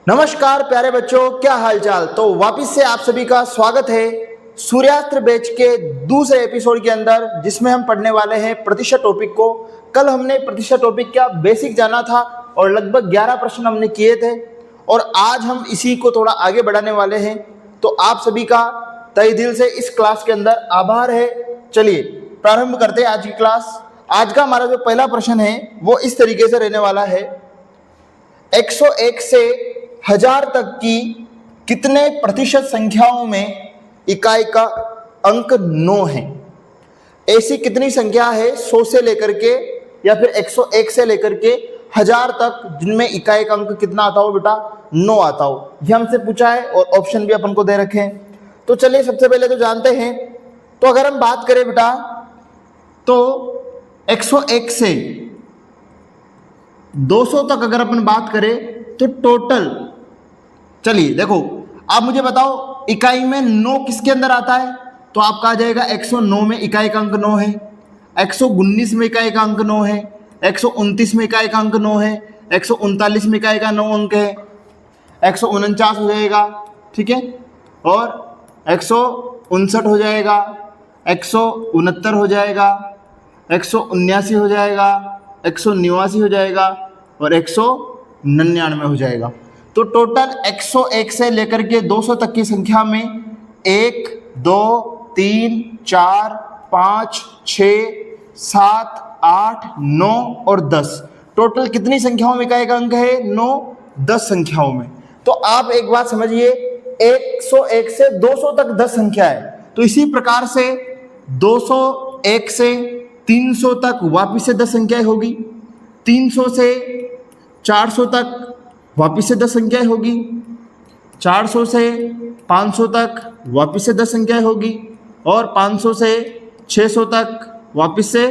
नमस्कार प्यारे बच्चों, क्या हालचाल। तो वापस से आप सभी का स्वागत है सूर्यास्त्र बैच के दूसरे एपिसोड के अंदर, जिसमें हम पढ़ने वाले हैं प्रतिशत टॉपिक को। कल हमने प्रतिशत टॉपिक का बेसिक जाना था और लगभग 11 प्रश्न हमने किए थे और आज हम इसी को थोड़ा आगे बढ़ाने वाले हैं। तो आप सभी का तहे दिल से इस क्लास के अंदर आभार है। चलिए प्रारंभ करते हैं आज की क्लास। आज का हमारा जो पहला प्रश्न है वो इस तरीके से रहने वाला है। 101 से 1000 तक की कितने प्रतिशत संख्याओं में इकाई का अंक 9 है? ऐसी कितनी संख्या है 100 से लेकर के या फिर 101 से लेकर के 1000 तक जिनमें इकाई का अंक कितना आता हो बेटा? 9 आता हो। यह हमसे पूछा है और ऑप्शन भी अपन को दे रखे हैं। तो चलिए सबसे पहले तो जानते हैं। तो अगर हम बात करें बेटा तो 101 से 200 तक अगर अपन बात करें तो टोटल, चलिए देखो आप मुझे बताओ इकाई में 9 किसके अंदर आता है? तो आपका आ जाएगा 109 में इकाई का अंक 9 है, 119 में इकाई का अंक 9 है, 129 में इकाई का अंक 9 है, 139 में इकाई का 9 अंक है, 149 हो जाएगा, ठीक है, और 159 हो जाएगा, 169 हो जाएगा, 179 हो जाएगा, 189 हो जाएगा और 199 हो जाएगा। तो टोटल 101 से लेकर के 200 तक की संख्या में 1, 2, 3, 4, 5, 6, 7, 8, 9 और 10, टोटल कितनी संख्याओं में इकाई का अंक है? 9, 10 संख्याओं में। तो आप एक बात समझिए, 101 से 200 तक 10 संख्या है। तो इसी प्रकार से 201 से 300 तक वापिस से 10 संख्याएं होगी, 300 से 400 तक वापिस से 10 संख्याएं होगी, 400 से 500 तक वापिस से 10 संख्याएं होगी और 500 से 600 तक वापिस से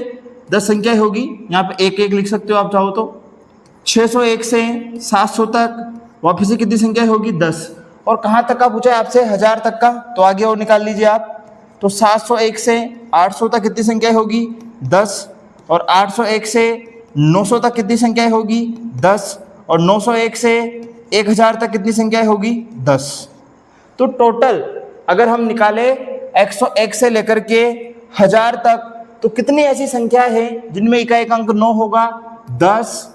10 संख्याएं होगी। यहाँ पे एक एक लिख सकते हो आप चाहो तो। 601 से 700 तक वापिस से कितनी संख्याएं होगी? 10। और कहाँ तक का पूछा है आपसे? 1000 तक का। तो आगे और निकाल लीजिए आप। तो 701 से 800 तक कितनी संख्याएं होगी? 10। और 801 से 900 तक कितनी संख्याएं होगी? 10। और 901 से 1000 तक कितनी संख्याएं होगी? 10। तो टोटल अगर हम निकाले 101 से लेकर के 1000 तक, तो कितनी ऐसी संख्या है जिनमें इकाई का अंक 9 होगा? 10,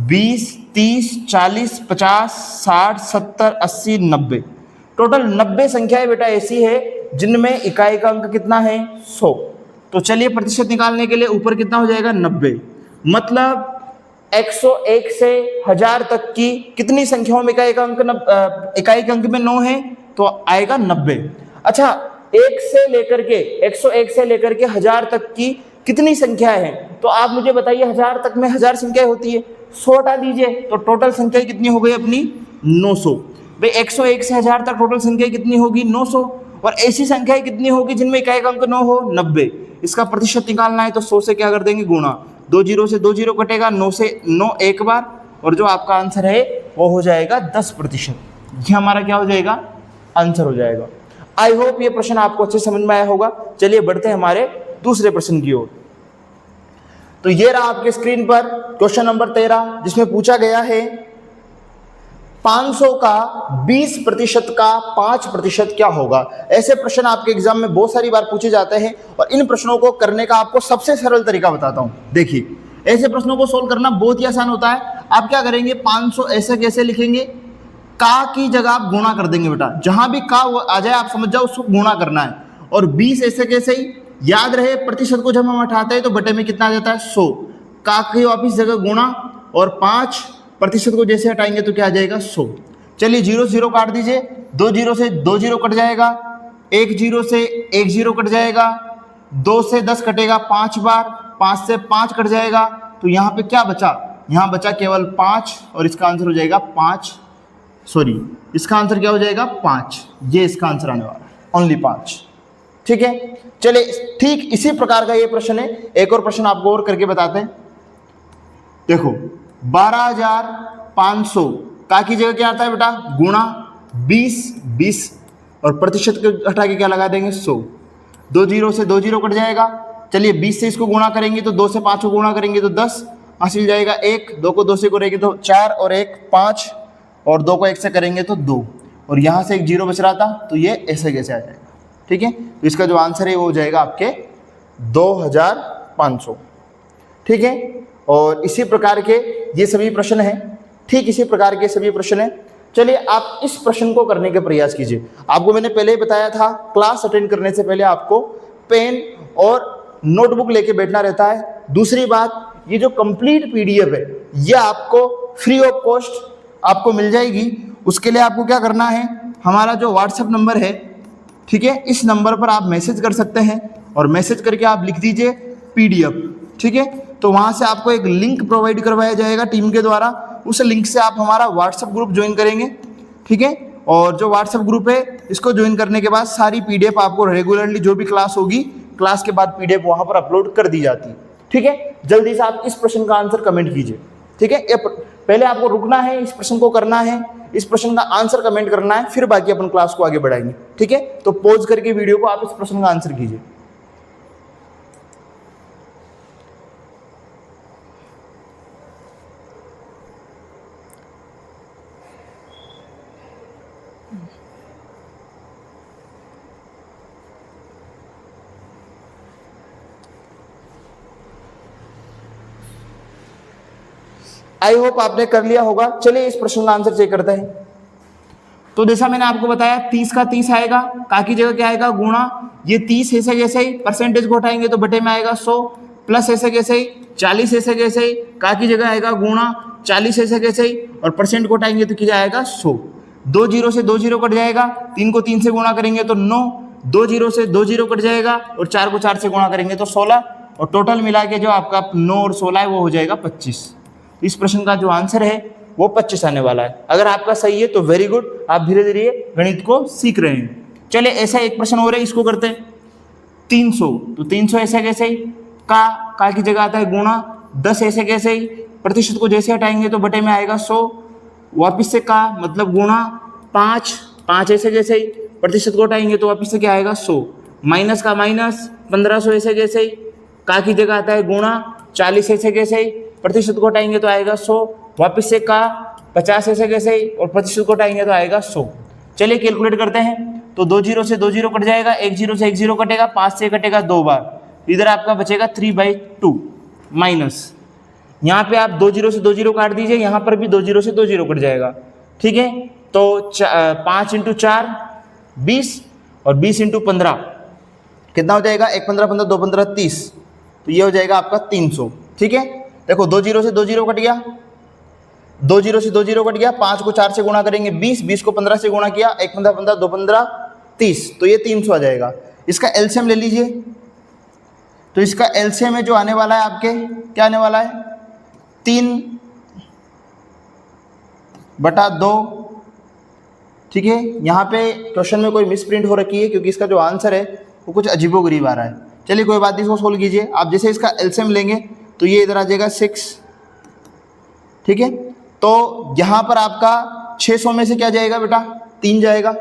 20, 30, 40, 50, 60, 70, 80, 90, टोटल 90 संख्याएं बेटा ऐसी है जिनमें इकाई का अंक कितना है? 100। तो चलिए प्रतिशत निकालने के लिए ऊपर कितना हो जाएगा? 90। मतलब 101 से 1000 तक की कितनी संख्याओं में इकाई का अंक में 9 है? तो आएगा 90। अच्छा, 1 से लेकर के 101 से लेकर के 1000 तक की कितनी संख्या है? तो आप मुझे बताइए, 1000 तक में 1000 संख्याएं होती है, 100 हटा दीजिए तो टोटल संख्या कितनी हो गई अपनी? 900। भाई 101 से 1000 तक टोटल संख्या कितनी होगी? 900। और ऐसी संख्याएं कितनी होगी जिनमें इकाई का अंक 9 हो? 90। इसका प्रतिशत निकालना है तो 100 से क्या कर देंगे? गुणा। 2 जीरो से 2 जीरो कटेगा, 9 से 9 एक बार, और जो आपका आंसर है वो हो जाएगा 10%। ये हमारा क्या हो जाएगा? आंसर हो जाएगा। आई होप ये प्रश्न आपको अच्छे समझ में आया होगा। चलिए बढ़ते हैं हमारे दूसरे प्रश्न की ओर। तो ये रहा आपके स्क्रीन पर क्वेश्चन नंबर 13, जिसमें पूछा गया है 500 का 20% का 5% क्या होगा? ऐसे प्रश्न आपके एग्जाम में बहुत सारी बार पूछे जाते हैं और इन प्रश्नों को करने का आपको सबसे सरल तरीका बताता हूं। देखिए, ऐसे प्रश्नों को सोल्व करना बहुत ही आसान होता है। आप क्या करेंगे? 500 ऐसे कैसे लिखेंगे? का की जगह आप गुणा कर देंगे बेटा। जहां भी का आ जाए आप समझ जाओ उसको गुणा करना है। और 20 ऐसे कैसे ही याद रहे, प्रतिशत को जब हम हटाते हैं तो बटे में कितना आ जाता है? 100। का की वापिस जगह गुणा और 5% को जैसे हटाएंगे तो क्या आ जाएगा? 100। चलिए 0 0 काट दीजिए, 2 जीरो से 2 जीरो कट जाएगा, 1 जीरो से 1 जीरो कट जाएगा, 2 से 10 कटेगा 5 बार, 5 से 5 कट जाएगा। तो यहाँ पे क्या बचा? यहाँ बचा केवल 5 और इसका आंसर हो जाएगा 5। सॉरी, इसका आंसर क्या हो जाएगा? 5। ये इसका आंसर आने वाला है, ओनली 5। ठीक है, चलिए ठीक इसी प्रकार का ये प्रश्न है। एक और प्रश्न आपको और करके बताते हैं। देखो 12500 का की जगह क्या आता है बेटा? गुणा 20 और प्रतिशत को हटा के क्या लगा देंगे? 100। 2 जीरो से 2 जीरो कट जाएगा। चलिए 20 से इसको गुणा करेंगे तो 2 से 5 को गुणा करेंगे तो 10 हासिल जाएगा 1, 2 को 2 से करेंगे तो 4 और 1 5, और 2 को 1 से करेंगे तो 2, और यहाँ से एक 0 बच रहा था तो ये ऐसे कैसे आ जाएगा, ठीक है। तो इसका जो आंसर है वो हो जाएगा आपके 2500, ठीक है। और इसी प्रकार के ये सभी प्रश्न हैं, ठीक इसी प्रकार के सभी प्रश्न हैं। चलिए आप इस प्रश्न को करने का प्रयास कीजिए। आपको मैंने पहले ही बताया था, क्लास अटेंड करने से पहले आपको पेन और नोटबुक लेके बैठना रहता है। दूसरी बात, ये जो कंप्लीट पीडीएफ है ये आपको फ्री ऑफ कॉस्ट आपको मिल जाएगी। उसके लिए आपको क्या करना है, हमारा जो व्हाट्सएप नंबर है, ठीक है, इस नंबर पर आप मैसेज कर सकते हैं और मैसेज करके आप लिख दीजिए पीडीएफ, ठीक है। तो वहाँ से आपको एक लिंक प्रोवाइड करवाया जाएगा टीम के द्वारा, उस लिंक से आप हमारा व्हाट्सएप ग्रुप ज्वाइन करेंगे, ठीक है। और जो व्हाट्सएप ग्रुप है इसको ज्वाइन करने के बाद सारी पीडीएफ आपको रेगुलरली जो भी क्लास होगी, क्लास के बाद पीडीएफ वहाँ पर अपलोड कर दी जाती है, ठीक है। जल्दी से आप इस प्रश्न का आंसर कमेंट कीजिए, ठीक है। पहले आपको रुकना है, इस प्रश्न को करना है, इस प्रश्न का आंसर कमेंट करना है, फिर बाकी अपन क्लास को आगे बढ़ाएंगे, ठीक है। तो पॉज करके वीडियो को आप इस प्रश्न का आंसर कीजिए। आई होप आपने कर लिया होगा। चलिए इस प्रश्न का आंसर चेक करते हैं। तो जैसा मैंने आपको बताया 30 का 30 आएगा, का की जगह क्या आएगा गुणा, ये 30 ऐसे कैसे ही परसेंटेज को उठाएंगे तो बटे में आएगा 100, प्लस ऐसे कैसे ही 40 ऐसे कैसे ही, का की जगह आएगा गुणा 40 ऐसे कैसे ही, और परसेंट को उठाएंगे तो क्या आएगा 100। 2 जीरो से 2 जीरो कट जाएगा, 3 को 3 से गुणा करेंगे तो 9, 2 जीरो से 2 जीरो कट जाएगा, और 4 को 4 से गुणा करेंगे तो 16, और टोटल मिला के जो आपका 9 और 16 है वो हो जाएगा 25। इस प्रश्न का जो आंसर है वो 25 आने वाला है। अगर आपका सही है तो वेरी गुड, आप धीरे धीरे गणित को सीख रहे हैं। चलिए ऐसा एक प्रश्न हो रहा है, इसको करते हैं। 300, तो 300 ऐसे कैसे ही, का की जगह आता है गुणा, 10 ऐसे कैसे ही, प्रतिशत को जैसे हटाएंगे तो बटे में आएगा 100, वापिस से का मतलब गुणा 5 ऐसे जैसे ही, प्रतिशत को हटाएंगे तो वापिस से क्या आएगा 100, माइनस का माइनस 1500 ऐसे जैसे ही, का की जगह आता है गुणा 40 ऐसे कैसे ही, प्रतिशत को हटाएंगे तो आएगा 100, वापिस से का 50 ऐसे कैसे ही, और प्रतिशत को हटाएंगे तो आएगा 100। चलिए कैलकुलेट करते हैं। तो 2 जीरो से 2 जीरो कट जाएगा, 1 जीरो से 1 जीरो कटेगा, 5 से कटेगा 2 बार, इधर आपका बचेगा 3/2 माइनस, यहाँ पे आप 2 जीरो से 2 जीरो काट दीजिए, यहाँ पर भी 2 जीरो से 2 जीरो कट जाएगा, ठीक है। तो 5 × 4 20, और 20 × 15 कितना हो जाएगा, 1 15 15 2 15 30, तो ये हो जाएगा आपका 300, ठीक है। देखो 2 जीरो से 2 जीरो कट गया, 2 जीरो से 2 जीरो कट गया, 5 को 4 से गुणा करेंगे 20, 20 को 15 से गुणा किया, 1 15 15 2 15 30, तो ये 300 आ जाएगा। इसका एलसीएम ले लीजिए, तो इसका एलसीएम में जो आने वाला है आपके क्या आने वाला है, 3/2, ठीक है। यहाँ पे क्वेश्चन में कोई मिसप्रिंट हो रखी है क्योंकि इसका जो आंसर है वो कुछ अजीबोगरीब आ रहा है। चलिए कोई बात नहीं, इसको सोल्व कीजिए आप। जैसे इसका एलसीएम लेंगे तो ये इधर आ जाएगा 6, ठीक है। तो यहाँ पर आपका 600 में से क्या जाएगा बेटा, 3 जाएगा,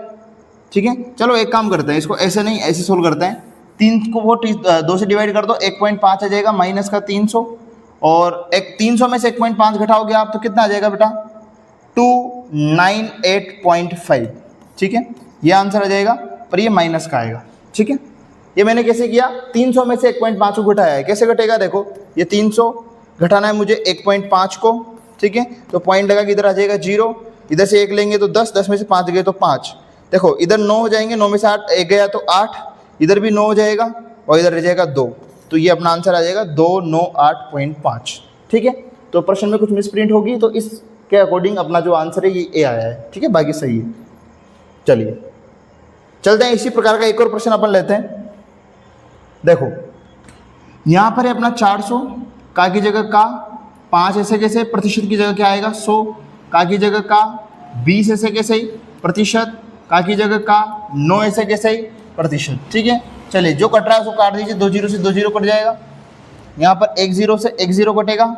ठीक है। चलो एक काम करते हैं, इसको ऐसे नहीं ऐसे सोल्व करते हैं। 3 को वो 2 से डिवाइड कर दो, 1.5 आ जाएगा, माइनस का 300, और 300 में से 1.5 घटाओगे आप तो कितना आ जाएगा बेटा, 298.5, ठीक है। ये आंसर आ जाएगा, पर ये माइनस का आएगा, ठीक है। ये मैंने कैसे किया, 300 में से 1.5 को घटाया है, कैसे घटेगा, देखो ये 300 घटाना है मुझे 1.5 को, ठीक है। तो पॉइंट लगा कि इधर आ जाएगा 0, इधर से 1 लेंगे तो 10, 10 में से 5 गए तो 5, देखो इधर 9 हो जाएंगे, 9 में से 8 1 गया तो 8, इधर भी 9 हो जाएगा, और इधर रह जाएगा 2, तो ये अपना आंसर आ जाएगा 298.5, ठीक है। तो प्रश्न में कुछ मिसप्रिंट होगी तो इसके अकॉर्डिंग अपना जो आंसर है ये आया है, ठीक है, बाकी सही है। चलिए चलते हैं, इसी प्रकार का एक और प्रश्न अपन लेते हैं। देखो यहाँ पर है अपना 400, का की जगह का 5 ऐसे कैसे, प्रतिशत की जगह क्या आएगा 100, का की जगह का 20 ऐसे कैसे ही, प्रतिशत, का की जगह का 9 ऐसे कैसे ही, प्रतिशत, ठीक है। चलिए जो कट रहा है उसको काट दीजिए, 2 जीरो से 2 जीरो कट जाएगा, यहाँ पर 1 जीरो से 1 जीरो कटेगा,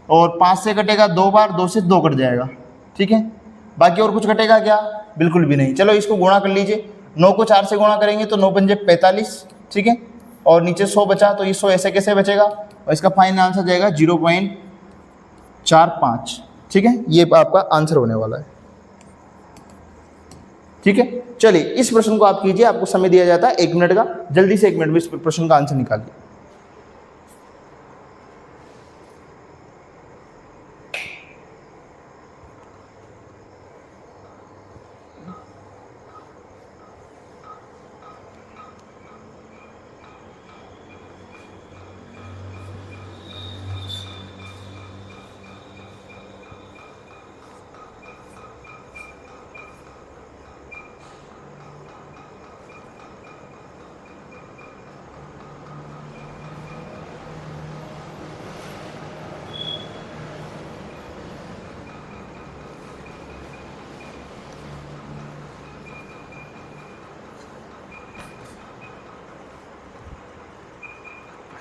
और 5 से कटेगा 2 बार, 2 से 2 कट जाएगा, ठीक है। बाकी और कुछ कटेगा क्या, बिल्कुल भी नहीं। चलो इसको गुणा कर लीजिए, 9 को 4 से गुणा करेंगे तो 9 पंजे 45, ठीक है, और नीचे 100 बचा, तो ये 100 ऐसे कैसे बचेगा, और इसका फाइनल आंसर जाएगा 0.45, ठीक है। ये आपका आंसर होने वाला है। ठीक है, चलिए इस प्रश्न को आप कीजिए, आपको समय दिया जाता है 1 मिनट का, जल्दी से 1 मिनट में इस प्रश्न का आंसर निकालिए।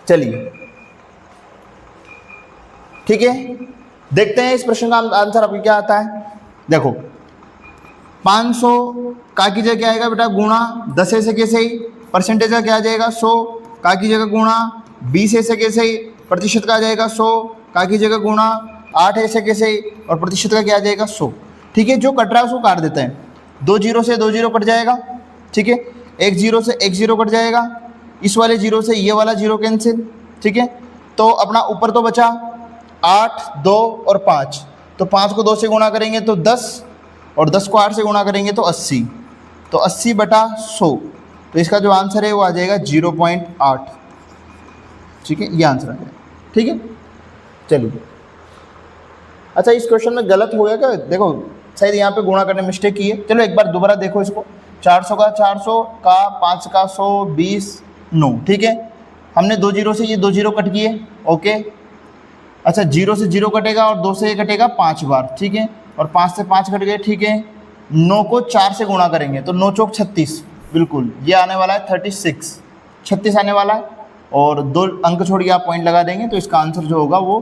चलिए ठीक है, देखते हैं इस प्रश्न का आंसर आपको क्या आता है। देखो 500 का की जगह क्या आएगा बेटा, गुणा 10 ऐसे कैसे ही, परसेंटेज का क्या आ जाएगा 100, का की जगह गुणा 20 ऐसे कैसे ही, प्रतिशत का आ जाएगा 100, का की जगह गुणा 8 ऐसे कैसे ही, और प्रतिशत का क्या आ जाएगा 100। ठीक है, जो कट रहा है उसको काट देते हैं, 2 जीरो से 2 जीरो कट जाएगा, ठीक है, 1 जीरो से 1 जीरो कट जाएगा, इस वाले जीरो से ये वाला जीरो कैंसिल, ठीक है, तो अपना ऊपर तो बचा 8, 2 और 5, तो 5 को 2 से गुणा करेंगे तो 10, और 10 को 8 से गुणा करेंगे तो 80, तो 80 बटा 100, तो इसका जो आंसर है वो आ जाएगा 0.8। ठीक है, ये आंसर आ जाएगा। ठीक है, चलिए अच्छा इस क्वेश्चन में गलत हो गया क्या, देखो शायद यहाँ पे गुणा करने मिस्टेक की है, चलो एक बार दोबारा देखो इसको, 400 का 400 का 5 का 100 20 9, ठीक है, हमने 2 जीरो से ये 2 जीरो कट किए, ओके, अच्छा 0 से 0 कटेगा और 2 से ये कटेगा 5 बार, ठीक है, और 5 से 5 कट गए, ठीक है, 9 को 4 से गुणा करेंगे तो 9 चौक 36, बिल्कुल ये आने वाला है 36 आने वाला है, और 2 अंक छोड़ के आप पॉइंट लगा देंगे तो इसका आंसर जो होगा वो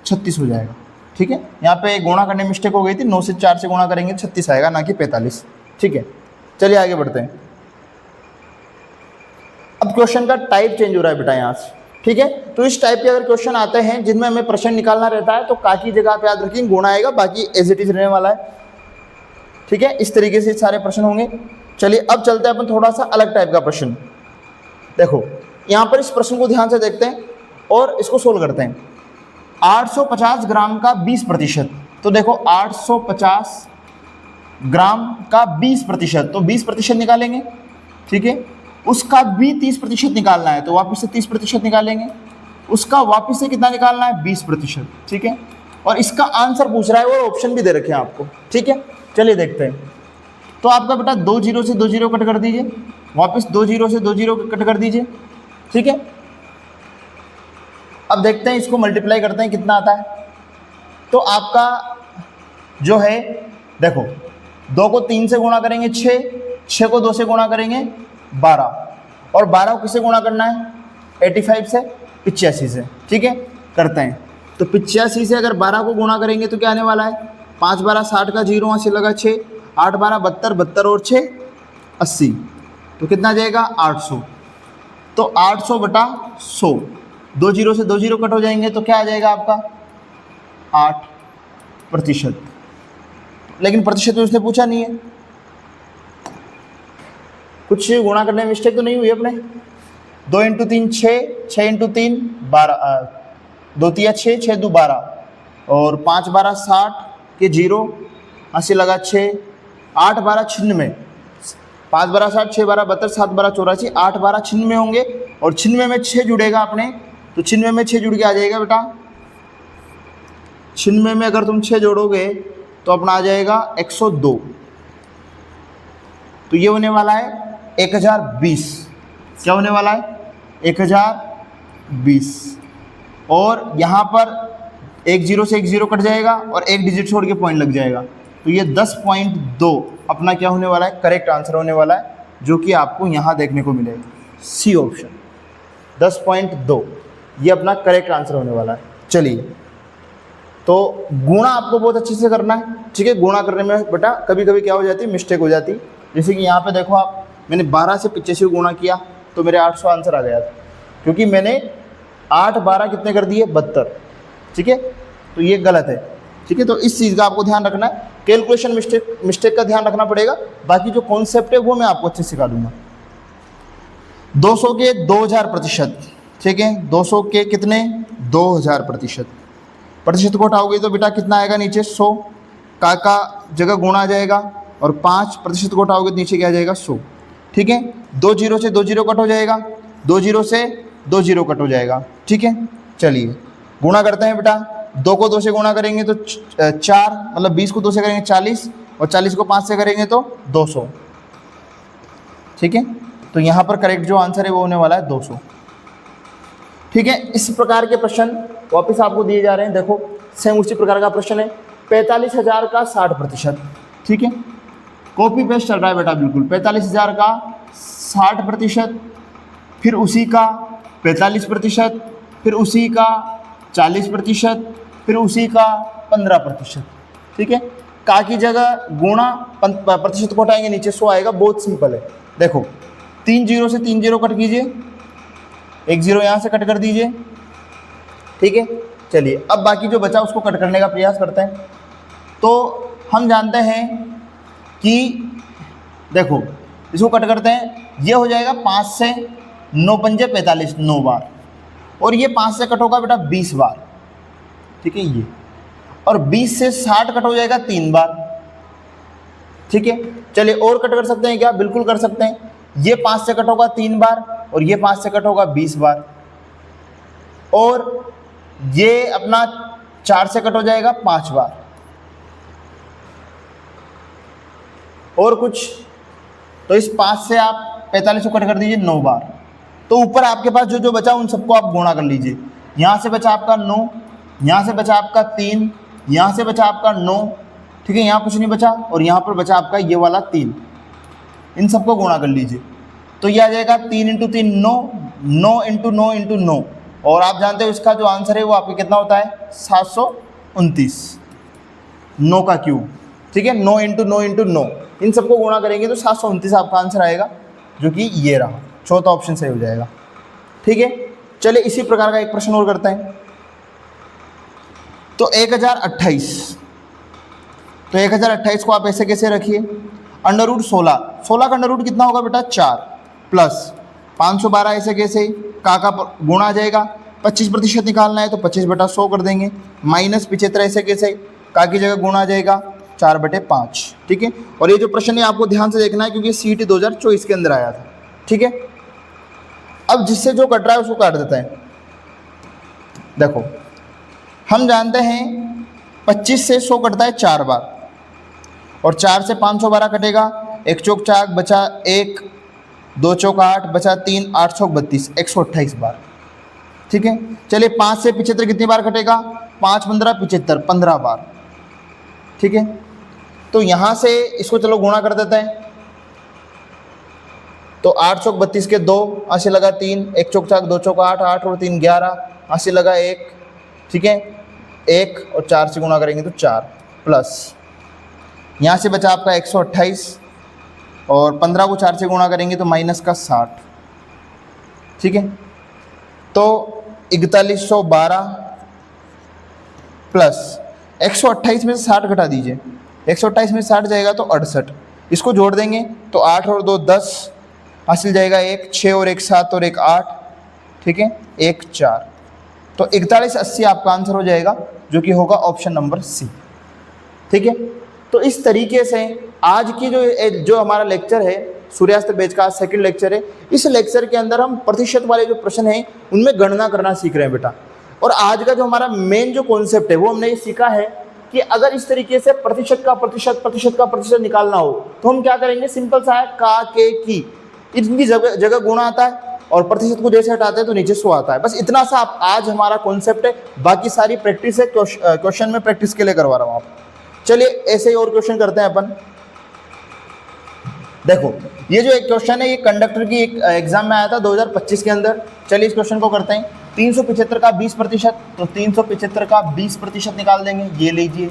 36 हो जाएगा। ठीक है, यहाँ पे गुणा करने में मिस्टेक हो गई थी, 9 से 4 से गुणा करेंगे 36 आएगा, ना कि 45। ठीक है, चलिए आगे बढ़ते हैं। अब क्वेश्चन का टाइप चेंज हो रहा है बेटा यहाँ से, ठीक है, तो इस टाइप के अगर क्वेश्चन आते हैं जिनमें हमें प्रश्न निकालना रहता है तो का की जगह आप याद रखिए गुणा आएगा, बाकी एज इट इज रहने वाला है। ठीक है, इस तरीके से सारे प्रश्न होंगे। चलिए अब चलते हैं अपन थोड़ा सा अलग टाइप का प्रश्न। देखो यहाँ पर इस प्रश्न को ध्यान से देखते हैं और इसको सोल्व करते हैं। 850 ग्राम का 20%, तो देखो 850 ग्राम का 20%, तो 20% निकालेंगे, ठीक है, उसका भी 30% निकालना है तो वापस से 30% निकालेंगे, उसका वापस से कितना निकालना है 20%, ठीक है, और इसका आंसर पूछ रहा है और ऑप्शन भी दे रखे हैं आपको। ठीक है, चलिए देखते हैं। तो आपका बेटा 2 जीरो से 2 जीरो कट कर दीजिए, वापस 2 जीरो से 2 जीरो कट कर दीजिए, ठीक है। अब देखते हैं इसको मल्टीप्लाई करते हैं कितना आता है। तो आपका जो है देखो 2 को 3 से गुणा करेंगे 6 को 2 से गुणा करेंगे 12, और 12 को किससे गुणा करना है 85 से 85 से, ठीक है, करते हैं। तो 85 से अगर 12 को गुणा करेंगे तो क्या आने वाला है, 5 12 60 का 0 वहाँ से लगा 6, 8 12 72, 72 और 6 80, तो कितना जाएगा 800। तो 800 बटा 100, 2 जीरो से 2 जीरो कट हो जाएंगे तो क्या आ जाएगा आपका 8%, लेकिन प्रतिशत तो उसने पूछा नहीं है, कुछ गुणा करने में मिस्टेक तो नहीं हुई अपने। 2 इंटू 3 6, 6 इंटू 3 12, 2 तिया 6, 6 2 12, और 5 12 60 के 0 80 लगा 6, 8 12 96, 5 12 60, 6 12 72, 7 12 84, 8 12 96 होंगे, और 96 में 6 जुड़ेगा अपने, तो 96 में 6 जुड़ के आ जाएगा बेटा, 96 में अगर तुम 6 जोड़ोगे तो अपना आ जाएगा 102, तो ये होने वाला है 1020। क्या होने वाला है 1020, और यहाँ पर 1 जीरो से 1 जीरो कट जाएगा और 1 डिजिट छोड़ के पॉइंट लग जाएगा, तो ये 10.2 अपना क्या होने वाला है करेक्ट आंसर होने वाला है, जो कि आपको यहाँ देखने को मिलेगा, सी ऑप्शन 10.2 ये अपना करेक्ट आंसर होने वाला है। चलिए, तो गुणा आपको बहुत अच्छे से करना है, ठीक है, गुणा करने में बेटा कभी कभी क्या हो जाती है मिस्टेक हो जाती है, जैसे कि यहाँ पे देखो आप, मैंने 12 से 85 गुणा किया तो मेरे 800 आंसर आ गया था, क्योंकि मैंने 8 12 कितने कर दिए 72, ठीक है, तो ये गलत है, ठीक है, तो इस चीज़ का आपको ध्यान रखना है, कैलकुलेशन मिस्टेक का ध्यान रखना पड़ेगा, बाकी जो कॉन्सेप्ट है वो मैं आपको अच्छे से सिखा दूंगा। 200 के 2000%, ठीक है, 200 के कितने 2000%, प्रतिशत को हटाओगे तो बेटा कितना आएगा नीचे 100, का जगह गुणा आ जाएगा, और 5% को हटाओगे तो नीचे क्या आ जाएगा 100, ठीक है। 2 0 से 2 0 कट हो जाएगा, 2 0 से 2 0 कट हो जाएगा, ठीक है। चलिए गुणा करते हैं बेटा, 2 को 2 से गुणा करेंगे तो 4, मतलब 20 को 2 से करेंगे 40, और 40 को 5 से करेंगे तो 200, ठीक है। तो यहाँ पर करेक्ट जो आंसर है वो होने वाला है 200, ठीक है। इस प्रकार के प्रश्न वापस आपको दिए जा रहे हैं, देखो सेम उसी प्रकार का प्रश्न है। 45,000 का 60%, ठीक है, कॉपी पेस्ट चल रहा है बेटा बिल्कुल। 45,000 का 60%, फिर उसी का 45%, फिर उसी का 40%, फिर उसी का 15%, ठीक है। का की जगह गुणा, प्रतिशत को हटाएंगे नीचे 100 आएगा, बहुत सिंपल है। देखो 3 0 से 3 0 कट कीजिए, 1 0 यहाँ से कट कर दीजिए, ठीक है। चलिए अब बाकी जो बचा उसको कट करने का प्रयास करते हैं। तो हम जानते हैं कि देखो इसको कट करते हैं, ये हो जाएगा 5 से 9 पंजे 45, 9 बार, और ये 5 से कट होगा बेटा 20 बार, ठीक है ये, और 20 से 60 कट हो जाएगा 3 बार, ठीक है। चलिए और कट कर सकते हैं क्या, बिल्कुल कर सकते हैं। ये 5 से कट होगा 3 बार, और ये 5 से कट होगा 20 बार, और ये अपना 4 से कट हो जाएगा 5 बार, और कुछ, तो इस 5 से आप 45 को कट कर दीजिए 9 बार। तो ऊपर आपके पास जो जो बचा उन सबको आप गुणा कर लीजिए। यहाँ से बचा आपका 9, यहाँ से बचा आपका 3, यहाँ से बचा आपका 9, ठीक है, यहाँ कुछ नहीं बचा, और यहाँ पर बचा आपका ये वाला 3, इन सबको गुणा कर लीजिए। तो ये आ जाएगा 3 × 3 9, 9 × 9 × 9, और आप जानते हो इसका जो आंसर है वो आपका कितना होता है 729, 9 का क्यूब, ठीक है। 9 × 9 × 9, इन सबको गुणा करेंगे तो 729 आपका आंसर आएगा, जो कि ये रहा, चौथा ऑप्शन सही हो जाएगा, ठीक है। चलिए इसी प्रकार का एक प्रश्न और करते हैं। तो 1028, तो 1028 को आप ऐसे कैसे रखिए, अंडर रूट 16, 16 का अंडर रूट कितना होगा बेटा 4, प्लस 512 ऐसे कैसे, का गुणा आ जाएगा, 25% निकालना है तो 25/100 कर देंगे, माइनस 75 ऐसे कैसे, का की जगह गुणा आ जाएगा 4/5, ठीक है। और ये जो प्रश्न है आपको ध्यान से देखना है क्योंकि CET 2024 के अंदर आया था, ठीक है। अब जिससे जो कट रहा है उसको काट देते हैं। देखो हम जानते हैं 25 से 100 कटता है 4 बार, और 4 से 512 कटेगा, 1 चौक 4 बचा 1, 2 चौक 8 बचा 3, 8 चौक 32, 128 बार, ठीक है। चलिए 5 से 75 कितनी बार कटेगा, 5 15 75, 15 बार, ठीक है। तो यहाँ से इसको चलो गुणा कर देते हैं, तो 8 चौक 32 के 2, 80 लगा 3, 1 चौक 4 2 चौक 8, 8 और 3 11, 80 लगा 1, ठीक है, 1 और 4 से गुणा करेंगे तो 4, प्लस यहाँ से बचा आपका 128, और 15 को 4 से गुणा करेंगे तो माइनस का 60, ठीक है। तो 4112 प्लस 128 में से 60 घटा दीजिए, 128 में से 60 जाएगा तो 68, इसको जोड़ देंगे तो 8 और 2 10, हासिल जाएगा 1, 6 और 1 7 और 1 8, ठीक है, 1 4, तो 4180 आपका आंसर हो जाएगा, जो कि होगा ऑप्शन नंबर सी, ठीक है। तो इस तरीके से आज की जो हमारा लेक्चर है सूर्यास्त बैच का सेकंड लेक्चर है, इस लेक्चर के अंदर हम प्रतिशत वाले जो प्रश्न हैं उनमें गणना करना सीख रहे हैं बेटा। और आज का जो हमारा मेन जो कॉन्सेप्ट है वो हमने ये सीखा है कि अगर इस तरीके से प्रतिशत का प्रतिशत निकालना हो तो हम क्या करेंगे, सिंपल सा है, का के की इनकी जगह गुणा आता है, और प्रतिशत को जैसे हटाते हैं तो नीचे 100 आता है। बस इतना सा आज हमारा कॉन्सेप्ट है, बाकी सारी प्रैक्टिस है, क्वेश्चन में प्रैक्टिस के लिए करवा रहा हूँ आप। चलिए ऐसे ही और क्वेश्चन करते हैं अपन। देखो ये जो एक क्वेश्चन है ये कंडक्टर की एक एग्जाम में आया था 2025 के अंदर। चलिए इस क्वेश्चन को करते हैं। 375 का 20%, तो 375 का 20% निकाल देंगे, ये लीजिए,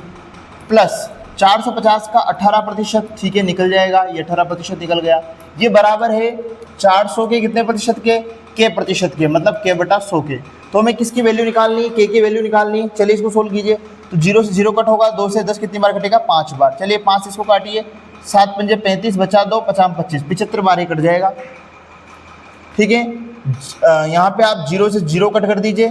प्लस 450 का 18%, ठीक है निकल जाएगा, ये 18% निकल गया। ये बराबर है 400 के कितने प्रतिशत के प्रतिशत के, मतलब k/100 के। तो हमें किसकी वैल्यू निकालनी है, k की वैल्यू निकालनी है। चलिए इसको सोल्व कीजिए। तो 0 से 0 कट होगा, 2 से 10 कितनी बार कटेगा? 5 बार। चलिए 5 से इसको काटिए, 7 पंजे 35 बचा 2 50 25 75 बार ही कट जाएगा। ठीक है, यहाँ पे आप 0 से 0 कट कर दीजिए।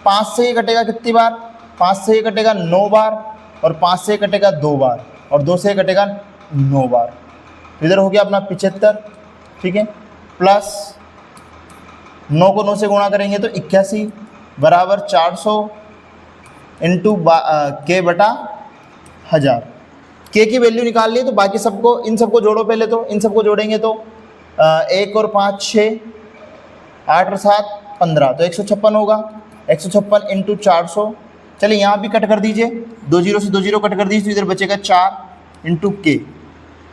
5 से ये कटेगा कितनी बार? 5 से ये कटेगा 9 बार, और 5 से कटेगा 2 बार, और 2 से कटेगा 9 बार। इधर हो गया अपना 75। ठीक है, प्लस 9 को 9 से गुणा करेंगे तो 81 बराबर 400 इंटू के बटा 1000। के की वैल्यू निकाल ली, तो बाकी सबको, इन सबको जोड़ो पहले। तो इन सबको जोड़ेंगे तो 1 और 5 6, 8 और 7 15, तो 156 होगा। 156 इंटू 400। चलिए यहाँ भी कट कर दीजिए, 2 0 से 2 0 कट कर दीजिए, तो इधर बचेगा 4 इंटू के।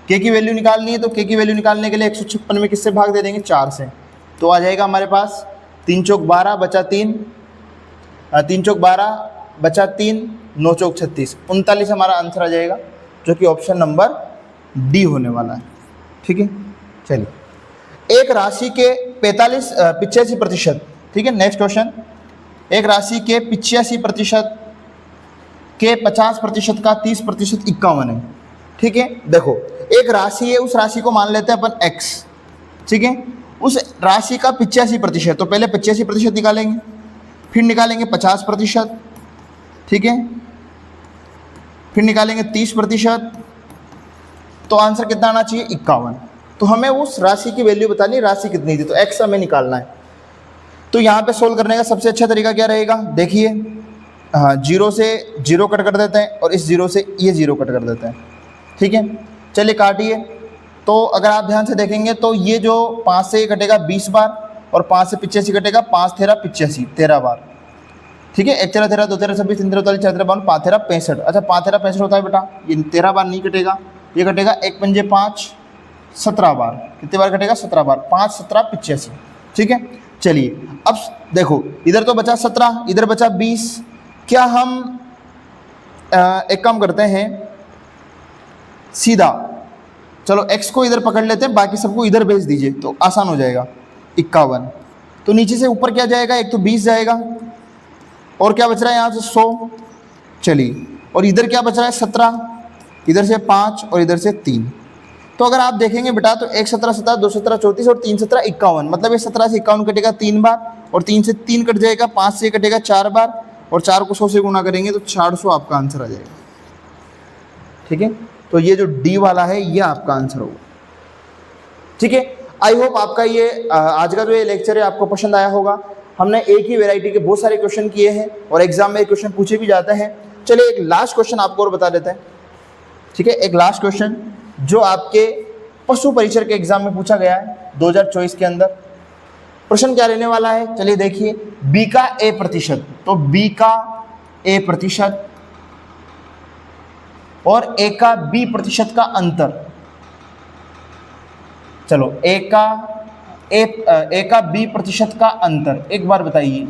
के की वैल्यू निकालनी है, तो के की वैल्यू निकालने के लिए 156 में किससे भाग दे देंगे? 4 से। तो आ जाएगा हमारे पास 3 चौक 12 बचा 3, 3 चौक 12 बचा 3, 9 चौक 36, 39 हमारा आंसर आ जाएगा, जो कि ऑप्शन नंबर डी होने वाला है। ठीक है, चलिए एक राशि के 85%। ठीक है, नेक्स्ट क्वेश्चन। एक राशि के 85% के 50% का 30% 51 है। ठीक है, देखो एक राशि है, उस राशि को मान लेते हैं अपन x। ठीक है, उस राशि का 85%, तो पहले 85% निकालेंगे, फिर निकालेंगे 50%। ठीक है, फिर निकालेंगे 30%, तो आंसर कितना आना चाहिए? 51। तो हमें उस राशि की वैल्यू बतानी, राशि कितनी थी, तो x हमें निकालना है। तो यहाँ पे सोल्व करने का सबसे अच्छा तरीका क्या रहेगा? देखिए, हाँ, 0 से 0 कट कर देते हैं, और इस 0 से ये 0 कट कर देते हैं। ठीक है, चलिए काटिए। तो अगर आप ध्यान से देखेंगे तो ये जो 5 से कटेगा 20 बार, और 5 से 85 कटेगा, 5 13 85 13 बार। ठीक है, 1 13 13 2 13 26 3 13 44 4 13 52 5 13 65। अच्छा, 5 13 65 होता है बेटा, ये 13 बार नहीं कटेगा, ये कटेगा 1 पंजे 5 17 बार। कितनी बार कटेगा? 17 बार। 5 17 85। ठीक है, चलिए अब देखो, इधर तो बचा 17, इधर बचा 20। क्या हम एक काम करते हैं, सीधा चलो x को इधर पकड़ लेते हैं, बाकी सबको इधर भेज दीजिए, तो आसान हो जाएगा। 51, तो नीचे से ऊपर क्या जाएगा? एक तो 20 जाएगा, और क्या बच रहा है यहाँ से? 100। चलिए, और इधर क्या बच रहा है? 17, इधर से 5 और इधर से 3। तो अगर आप देखेंगे बेटा, तो 1 17 17 2 17 34 और 3 17 51, मतलब ये 17 से 51 कटेगा 3 बार, और 3 से 3 कट जाएगा, 5 से कटेगा 4 बार, और 4 को 100 से गुणा करेंगे तो 400 आपका आंसर आ जाएगा। ठीक है, तो ये जो डी वाला है ये आपका आंसर होगा। ठीक है, आई होप आपका ये आज का जो ये लेक्चर है आपको पसंद आया होगा। हमने एक ही वैरायटी के बहुत सारे क्वेश्चन किए हैं, और एग्जाम में क्वेश्चन पूछे भी जाते हैं। चलिए एक लास्ट क्वेश्चन आपको और बता देते हैं। ठीक है, एक लास्ट क्वेश्चन जो आपके पशु परिचर के एग्जाम में पूछा गया है 2024 के अंदर। प्रश्न क्या रहने वाला है? चलिए देखिए, b का a%, तो b का a% और a का b% का अंतर। चलो, a का b% का अंतर एक बार बताइए।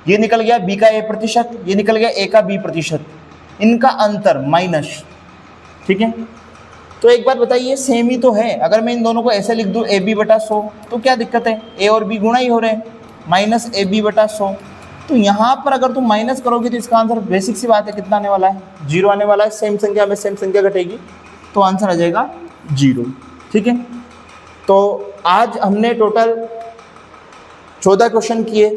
ये निकल गया b का a%, ये निकल गया a का b%, इनका अंतर माइनस। ठीक है, तो एक बार बताइए, सेम ही तो है। अगर मैं इन दोनों को ऐसे लिख दूं ab/100, तो क्या दिक्कत है? a और b गुणा ही हो रहे हैं, माइनस ab/100। तो यहाँ पर अगर तुम माइनस करोगे तो इसका आंसर बेसिक सी बात है, कितना आने वाला है? 0 आने वाला है। सेम संख्या में सेम संख्या घटेगी, तो आंसर आ जाएगा 0। ठीक है, तो आज हमने टोटल 14 क्वेश्चन किए,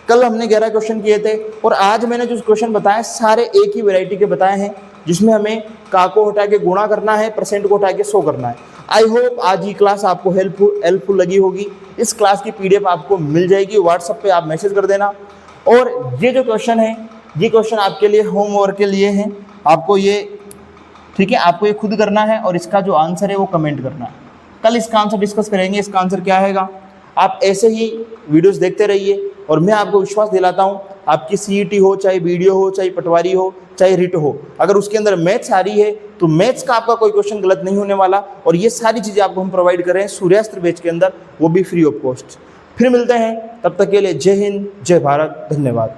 कल हमने 11 क्वेश्चन किए थे, और आज मैंने जो क्वेश्चन बताए सारे एक ही वैरायटी के बताए हैं, जिसमें हमें का को हटा के गुणा करना है, परसेंट को हटा के 100 करना है। आई होप आज की क्लास आपको हेल्पफुल लगी होगी। इस क्लास की PDF आपको मिल जाएगी, व्हाट्सएप पे आप मैसेज कर देना। और ये जो क्वेश्चन है, ये क्वेश्चन आपके लिए होमवर्क के लिए हैं, आपको ये, ठीक है, आपको ये खुद करना है, और इसका जो आंसर है वो कमेंट करना है। कल इसका आंसर डिस्कस करेंगे, इसका आंसर क्या आएगा। आप ऐसे ही वीडियोस देखते रहिए, और मैं आपको विश्वास दिलाता हूँ, आपकी CET हो, चाहे वीडियो हो, चाहे पटवारी हो, चाहे रिट हो, अगर उसके अंदर मैथ्स आ रही है तो मैथ्स का आपका कोई क्वेश्चन गलत नहीं होने वाला। और ये सारी चीज़ें आपको हम प्रोवाइड कर रहे हैं सूर्यास्त्र बैच के अंदर, वो भी फ्री ऑफ कॉस्ट। फिर मिलते हैं, तब तक के लिए जय हिंद, जय भारत, धन्यवाद।